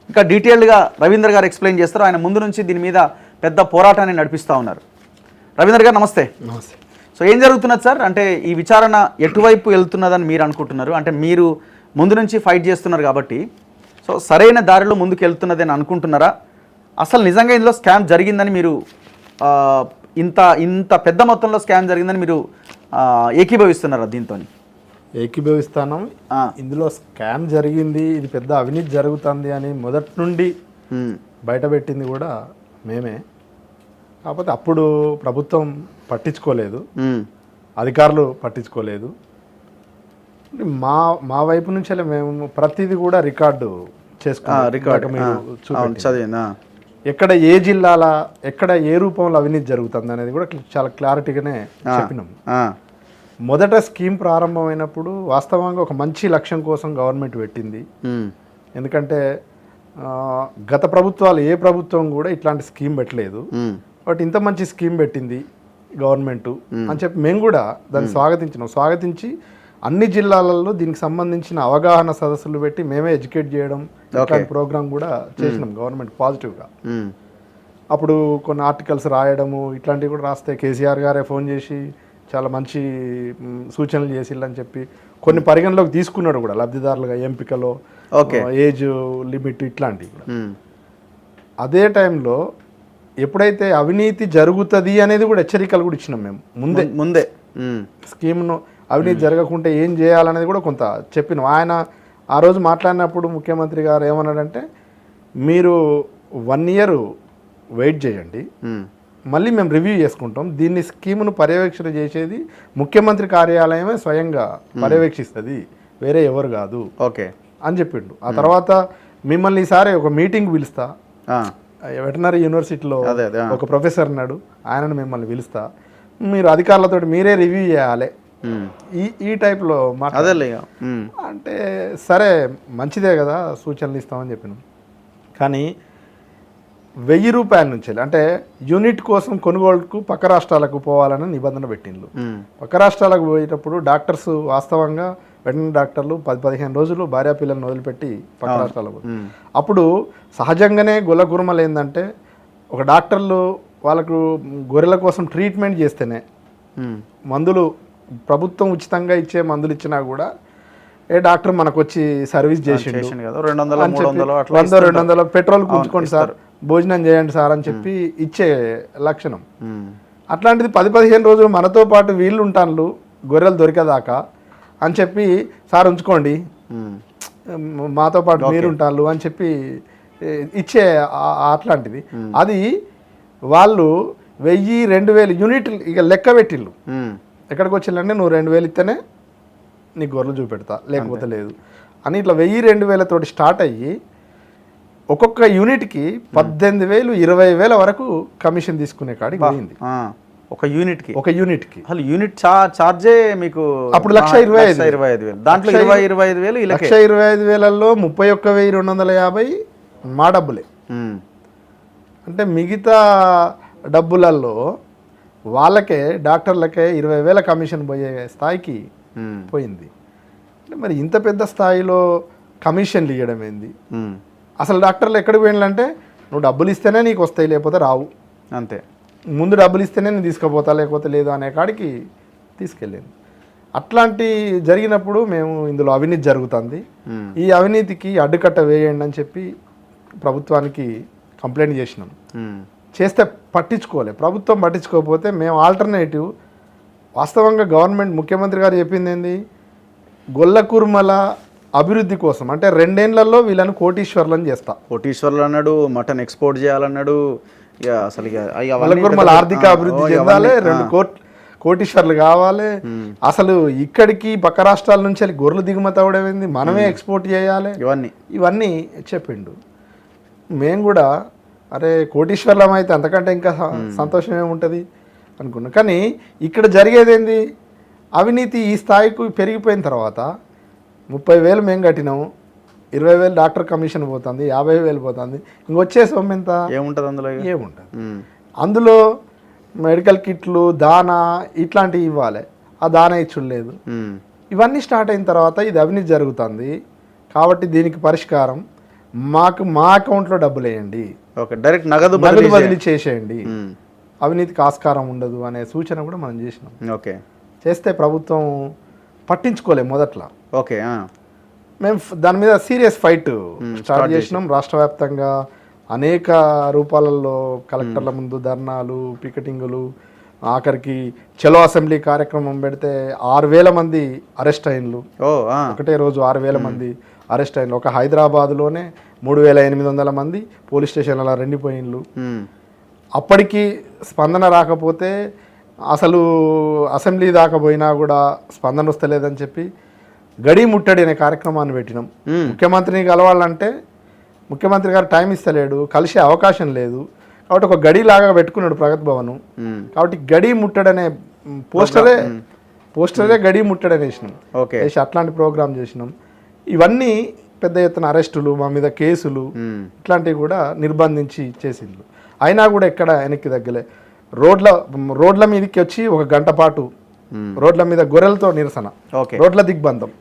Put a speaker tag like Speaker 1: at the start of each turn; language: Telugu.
Speaker 1: ఇంకా డీటెయిల్డ్గా రవీంద్ర గారు ఎక్స్ప్లెయిన్ చేస్తారు. ఆయన ముందు నుంచి దీని మీద పెద్ద పోరాటాన్ని నడిపిస్తూ ఉన్నారు. రవీంద్ర గారు నమస్తే.
Speaker 2: నమస్తే.
Speaker 1: సో ఏం జరుగుతున్నది సార్? అంటే ఈ విచారణ ఎటువైపు వెళ్తున్నదని మీరు అనుకుంటున్నారు? అంటే మీరు ముందు నుంచి ఫైట్ చేస్తున్నారు కాబట్టి సో సరైన దారిలో ముందుకు వెళ్తున్నది అని అనుకుంటున్నారా? అసలు నిజంగా ఇందులో స్కామ్ జరిగిందని మీరు ఇంత పెద్ద మొత్తంలో స్కామ్ జరిగిందని మీరు ఏకీభవిస్తున్నారా? దీంతో
Speaker 2: ఏకీభవిస్తాను. ఇందులో స్కామ్ జరిగింది, ఇది పెద్ద అవినీతి జరుగుతుంది అని మొదటి నుండి బయటపెట్టింది కూడా మేమే. కాకపోతే అప్పుడు ప్రభుత్వం పట్టించుకోలేదు, అధికారులు పట్టించుకోలేదు. మా వైపు నుంచి మేము ప్రతిదీ కూడా రికార్డు చేసుకున్నాం. ఎక్కడ ఏ జిల్లాల ఎక్కడ ఏ రూపంలో అవినీతి జరుగుతుంది అనేది కూడా చాలా క్లారిటీగానే చెప్పినాం. మొదట స్కీమ్ ప్రారంభమైనప్పుడు వాస్తవంగా ఒక మంచి లక్ష్యం కోసం గవర్నమెంట్ పెట్టింది. ఎందుకంటే గత ప్రభుత్వాలు ఏ ప్రభుత్వం కూడా ఇట్లాంటి స్కీమ్ పెట్టలేదు. బట్ ఇంత మంచి స్కీమ్ పెట్టింది గవర్నమెంట్ అని చెప్పి మేము కూడా దాన్ని స్వాగతించి అన్ని జిల్లాలలో దీనికి సంబంధించిన అవగాహన సదస్సులు పెట్టి మేమే ఎడ్యుకేట్ చేయడం ఇట్లాంటి ప్రోగ్రామ్ కూడా చేసినాం గవర్నమెంట్ పాజిటివ్గా. అప్పుడు కొన్ని ఆర్టికల్స్ రాయడము ఇట్లాంటివి కూడా రాస్తే కేసీఆర్ గారే ఫోన్ చేసి చాలా మంచి సూచనలు చేసిల్లని చెప్పి కొన్ని పరిగణలోకి తీసుకున్నాడు కూడా, లబ్ధిదారులుగా ఎంపికలో ఏజ్ లిమిట్ ఇట్లాంటివి కూడా. అదే టైంలో ఎప్పుడైతే అవినీతి జరుగుతుంది అనేది కూడా హెచ్చరికలు కూడా ఇచ్చినాం మేము ముందే స్కీమ్ను అవినీతి జరగకుంటే ఏం చేయాలనేది కూడా కొంత చెప్పినాం. ఆయన ఆ రోజు మాట్లాడినప్పుడు ముఖ్యమంత్రి గారు ఏమన్నాడంటే, మీరు 1 year వెయిట్ చేయండి, మళ్ళీ మేము రివ్యూ చేసుకుంటాం, దీన్ని స్కీమును పర్యవేక్షణ చేసేది ముఖ్యమంత్రి కార్యాలయమే స్వయంగా పర్యవేక్షిస్తుంది, వేరే ఎవరు కాదు అని చెప్పిండు. ఆ తర్వాత మిమ్మల్ని ఈసారి ఒక మీటింగ్ పిలుస్తా, వెటనరీ యూనివర్సిటీలో ఒక ప్రొఫెసర్ ఉన్నాడు, ఆయనను మిమ్మల్ని పిలుస్తా, మీరు అధికారులతో మీరే రివ్యూ చేయాలి ఈ టైప్లో అంటే సరే మంచిదే కదా సూచనలు ఇస్తామని చెప్పినాం. కానీ 1000 రూపాయల నుంచి అంటే యూనిట్ కోసం కొనుగోలుకు పక్క రాష్ట్రాలకు పోవాలని నిబంధన పెట్టిండ్రు. పక్క రాష్ట్రాలకు పోయేటప్పుడు డాక్టర్స్ వాస్తవంగా వెటనరీ డాక్టర్లు 10-15 రోజులు భార్యా పిల్లలను వదిలిపెట్టి పక్క రాష్ట్రాలకు అప్పుడు సహజంగానే గుర్రమలు ఏంటంటే ఒక డాక్టర్లు వాళ్ళకు గొర్రెల కోసం ట్రీట్మెంట్ చేస్తేనే మందులు ప్రభుత్వం ఉచితంగా ఇచ్చే మందులు ఇచ్చినా కూడా ఏ డాక్టర్ మనకు వచ్చి సర్వీస్ చేసిండు 100-200 పెట్రోల్ ఉంచుకోండి సార్, భోజనం చేయండి సార్ అని చెప్పి ఇచ్చే లక్షణం. అట్లాంటిది 10-15 రోజులు మనతో పాటు వీళ్ళు ఉంటాను గొర్రెలు దొరికేదాకా అని చెప్పి సార్ ఉంచుకోండి మాతో పాటు మీరు ఉంటారు అని చెప్పి ఇచ్చే అట్లాంటిది. అది వాళ్ళు 1000-2000 యూనిట్లు ఇక లెక్క పెట్టిళ్ళు. ఎక్కడికి వచ్చిందంటే నువ్వు 2000 ఇస్తేనే నీకు గొర్రెలు చూపెడతా, లేకపోతే లేదు అని ఇట్లా 1000-2000 తోటి స్టార్ట్ అయ్యి ఒక్కొక్క యూనిట్కి 18,000-20,000 వరకు కమిషన్ తీసుకునే కాడికి పోయింది.
Speaker 1: ఒక యూనిట్కి
Speaker 2: అసలు
Speaker 1: యూనిట్ చార్జే మీకు అప్పుడు
Speaker 2: 1,25,000
Speaker 1: దాంట్లో 25,000
Speaker 2: 1,25,000లో 31,250 మా డబ్బులే. అంటే మిగతా డబ్బులలో వాళ్ళకే డాక్టర్లకే 20,000 కమిషన్ పోయే స్థాయికి పోయింది. అంటే మరి ఇంత పెద్ద స్థాయిలో కమిషన్లు ఇవ్వడం ఏంది? అసలు డాక్టర్లు ఎక్కడికి పోయిందంటే నువ్వు డబ్బులు ఇస్తేనే నీకు వస్తాయి లేకపోతే రావు,
Speaker 1: అంతే, ముందు
Speaker 2: డబ్బులు ఇస్తేనే నేను తీసుకుపోతా లేకపోతే లేదు అనే కాడికి తీసుకెళ్ళింది. అట్లాంటి జరిగినప్పుడు మేము ఇందులో అవినీతి జరుగుతుంది, ఈ అవినీతికి అడ్డుకట్ట వేయండి అని చెప్పి ప్రభుత్వానికి కంప్లైంట్ చేసినాం. చేస్తే ప్రభుత్వం పట్టించుకోకపోతే మేము ఆల్టర్నేటివ్ వాస్తవంగా గవర్నమెంట్ ముఖ్యమంత్రి గారు చెప్పింది ఏంది, గొల్లకుర్మల అభివృద్ధి కోసం అంటే 2 ఏళ్లలో వీళ్ళని కోటీశ్వర్లను చేస్తా,
Speaker 1: కోటీశ్వర్లు అన్నాడు, మటన్ ఎక్స్పోర్ట్ చేయాలన్నాడు, అసలు
Speaker 2: గొల్లకుర్మల ఆర్థిక అభివృద్ధి చెందాలి, 2 కోటీశ్వర్లు కావాలి, అసలు ఇక్కడికి పక్క రాష్ట్రాల నుంచి వెళ్ళి గొర్రెలు దిగుమతి అవడమైంది, మనమే ఎక్స్పోర్ట్ చేయాలి, ఇవన్నీ చెప్పిండు. మేము కూడా అరే కోటీశ్వర్లం అయితే అంతకంటే ఇంకా సంతోషం ఏముంటుంది అనుకున్నాం. కానీ ఇక్కడ జరిగేది ఏంది, అవినీతి ఈ స్థాయికి పెరిగిపోయిన తర్వాత 30,000 మేము కట్టినాము, 20,000 డాక్టర్ కమిషన్ పోతుంది, 50,000 పోతుంది, ఇంకొచ్చే సొమ్ము ఎంత ఏముంటుంది? అందులో మెడికల్ కిట్లు, దానా ఇట్లాంటివి ఇవ్వాలి, ఆ దానా ఇచ్చులేదు. ఇవన్నీ స్టార్ట్ అయిన తర్వాత ఇది అవినీతి జరుగుతుంది కాబట్టి దీనికి పరిష్కారం మా అకౌంట్లో డబ్బులు వేయండి,
Speaker 1: ఓకే, డైరెక్ట్ నగదు
Speaker 2: నగదు బదిలీ చేసేయండి, అవినీతికి ఆస్కారం ఉండదు అనే సూచన కూడా మనం చేసినాం.
Speaker 1: ఓకే,
Speaker 2: చేస్తే ప్రభుత్వం పట్టించుకోలేదు మొదట్లో.
Speaker 1: ఓకే,
Speaker 2: మేము దాని మీద సీరియస్ ఫైట్ స్టార్ట్ చేసినాం. రాష్ట్ర వ్యాప్తంగా అనేక రూపాలలో కలెక్టర్ల ముందు ధర్నాలు, పికెటింగులు, ఆఖరికి చలో అసెంబ్లీ కార్యక్రమం పెడితే 6,000 మంది అరెస్ట్ అయినలు. ఒకటే రోజు 6,000 మంది అరెస్ట్ అయినలు. ఒక హైదరాబాద్లోనే 3,800 మంది పోలీస్ స్టేషన్ల రెండిపోయినలు. అప్పటికి స్పందన రాకపోతే అసలు అసెంబ్లీ దాకా పోయినా కూడా స్పందన వస్తలేదని చెప్పి గడి ముట్టడి అనే కార్యక్రమాన్ని పెట్టినాం. ముఖ్యమంత్రిని కలవాలంటే ముఖ్యమంత్రి గారు టైం ఇస్తలేడు, కలిసే అవకాశం లేదు. కాబట్టి ఒక గడిలాగా పెట్టుకున్నాడు ప్రగతి భవన్. కాబట్టి గడి ముట్టడి అనే పోస్టరే గడి ముట్టడి అని వేసినాం. వేసి అట్లాంటి ప్రోగ్రామ్ చేసినాం. ఇవన్నీ పెద్ద ఎత్తున అరెస్టులు, మా మీద కేసులు, ఇట్లాంటివి కూడా నిర్బంధించి చేసిండ్రు. అయినా కూడా ఎక్కడ వెనక్కి తగ్గలే. రోడ్ల మీదకి వచ్చి 1 గంట పాటు రోడ్ల మీద గొర్రెలతో నిరసన, రోడ్ల దిగ్బంధం.